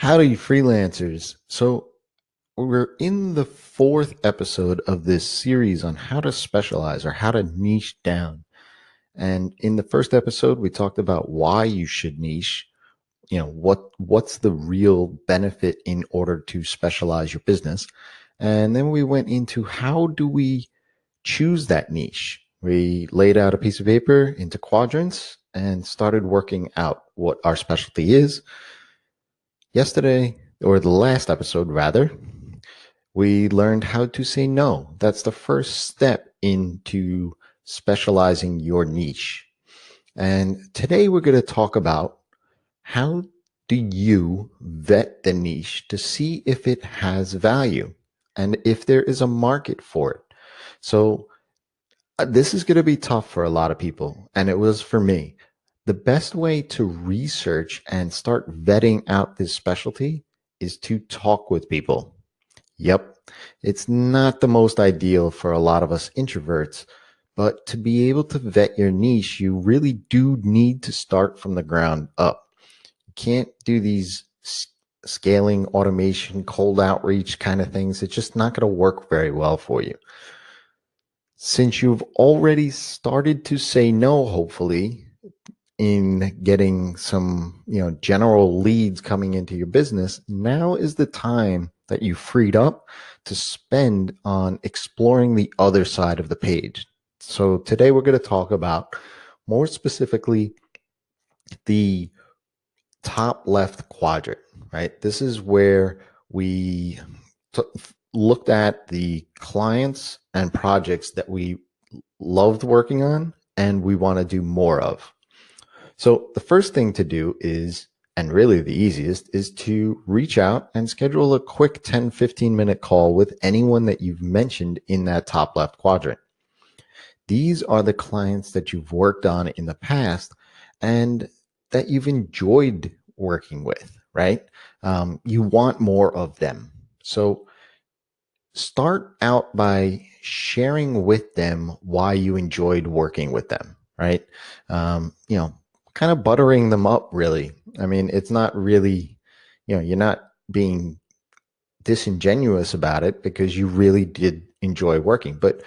Howdy, freelancers. So, we're in the fourth episode of this series on how to specialize or how to niche down. And in the first episode, we talked about why you should niche. What's the real benefit in order to specialize your business. And then we went into how do we choose that niche. We laid out a piece of paper into quadrants and started working out what our specialty is. Yesterday, or the last episode rather, we learned how to say no. That's the first step into specializing your niche. And today we're going to talk about how do you vet the niche to see if it has value and if there is a market for it. So this is going to be tough for a lot of people, and it was for me. The best way to research and start vetting out this specialty is to talk with people. Yep, it's not the most ideal for a lot of us introverts, but to be able to vet your niche, you really do need to start from the ground up. You can't do these scaling, automation, cold outreach kind of things. It's just not going to work very well for you. Since you've already started to say no, hopefully, in getting some, general leads coming into your business, now is the time that you freed up to spend on exploring the other side of the page. So today we're going to talk about more specifically the top left quadrant, right? This is where we looked at the clients and projects that we loved working on and we want to do more of. So the first thing to do is, and really the easiest, is to reach out and schedule a quick 10, 15-minute call with anyone that you've mentioned in that top left quadrant. These are the clients that you've worked on in the past and that you've enjoyed working with, right? You want more of them. So start out by sharing with them why you enjoyed working with them, right? Kind of buttering them up, really. I mean, it's not really, you're not being disingenuous about it because you really did enjoy working, but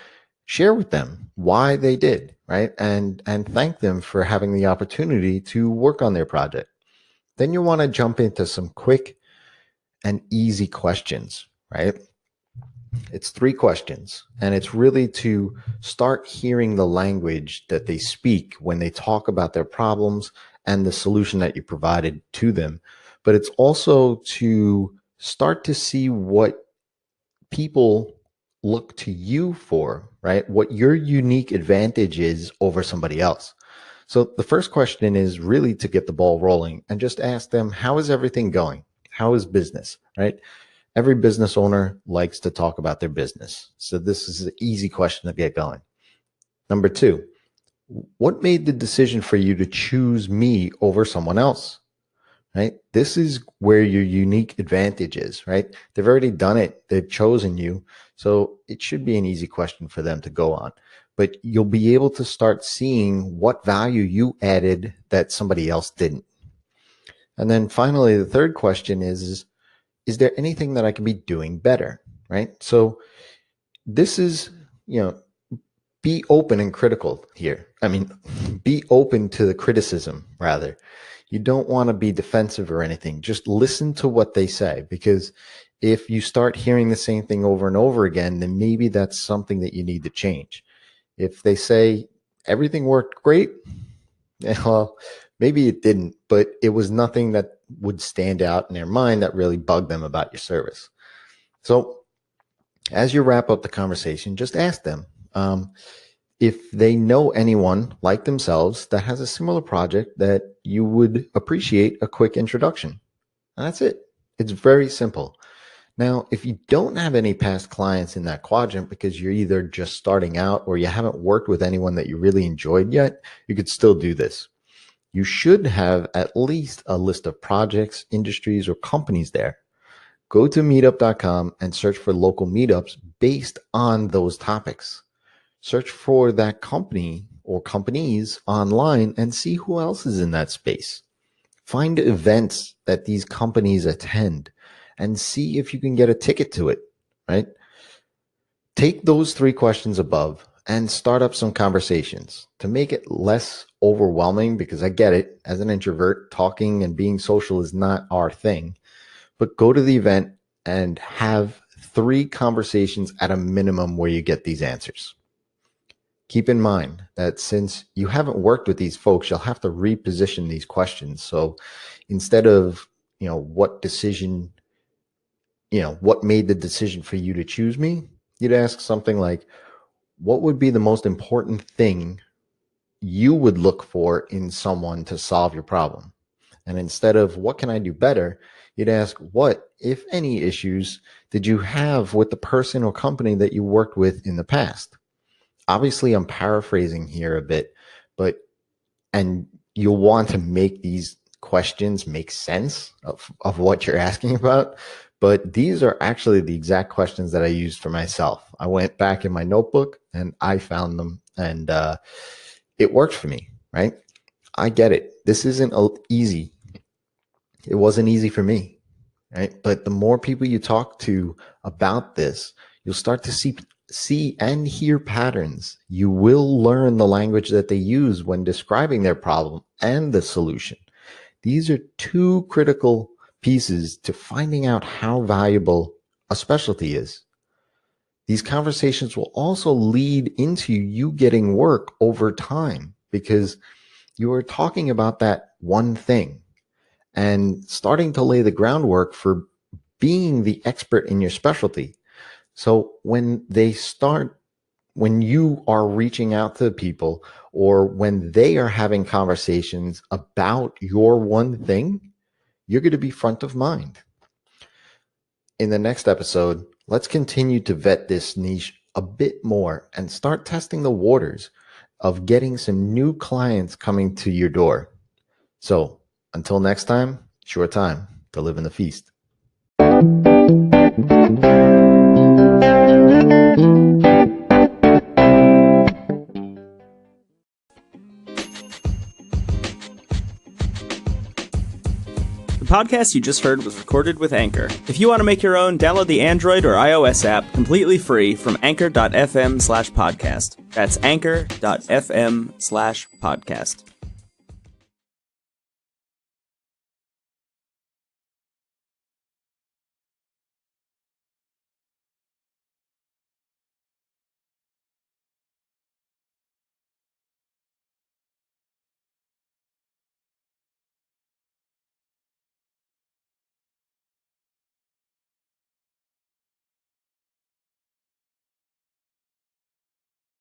share with them why they did, right? And thank them for having the opportunity to work on their project. Then you want to jump into some quick and easy questions, right? It's 3 questions, and it's really to start hearing the language that they speak when they talk about their problems and the solution that you provided to them. But it's also to start to see what people look to you for, right? What your unique advantage is over somebody else. So the first question is really to get the ball rolling and just ask them, how is everything going? How is business, right? Every business owner likes to talk about their business. So this is an easy question to get going. Number 2, what made the decision for you to choose me over someone else? Right? This is where your unique advantage is, right? They've already done it. They've chosen you. So it should be an easy question for them to go on. But you'll be able to start seeing what value you added that somebody else didn't. And then finally, the third question is there anything that I can be doing better, right? So this is, be open and critical here. I mean, be open to the criticism, rather. You don't want to be defensive or anything. Just listen to what they say, because if you start hearing the same thing over and over again, then maybe that's something that you need to change. If they say everything worked great, well, maybe it didn't, but it was nothing that would stand out in their mind that really bugged them about your service. So as you wrap up the conversation, just ask them if they know anyone like themselves that has a similar project that you would appreciate a quick introduction. And that's it. It's very simple. Now, if you don't have any past clients in that quadrant because you're either just starting out or you haven't worked with anyone that you really enjoyed yet, you could still do this. You should have at least a list of projects, industries, or companies there. Go to meetup.com and search for local meetups based on those topics. Search for that company or companies online and see who else is in that space. Find events that these companies attend and see if you can get a ticket to it, right? Take those 3 questions above and start up some conversations to make it less overwhelming, because I get it. As an introvert, talking and being social is not our thing. But go to the event and have 3 conversations at a minimum where you get these answers. Keep in mind that since you haven't worked with these folks, you'll have to reposition these questions. So instead of, what made the decision for you to choose me, you'd ask something like, what would be the most important thing you would look for in someone to solve your problem? And instead of what can I do better, you'd ask, what, if any, issues did you have with the person or company that you worked with in the past? Obviously, I'm paraphrasing here a bit, and you'll want to make these questions make sense of what you're asking about. But these are actually the exact questions that I used for myself. I went back in my notebook and I found them, and it worked for me, right? I get it. This isn't easy. It wasn't easy for me, right? But the more people you talk to about this, you'll start to see and hear patterns. You will learn the language that they use when describing their problem and the solution. These are 2 critical pieces to finding out how valuable a specialty is. These conversations will also lead into you getting work over time, because you are talking about that one thing and starting to lay the groundwork for being the expert in your specialty. So when you are reaching out to people, or when they are having conversations about your one thing, you're going to be front of mind. In the next episode, let's continue to vet this niche a bit more and start testing the waters of getting some new clients coming to your door. So until next time, it's your time to live in the feast. The podcast you just heard was recorded with Anchor. If you want to make your own, download the Android or iOS app completely free from anchor.fm/podcast. That's anchor.fm/podcast.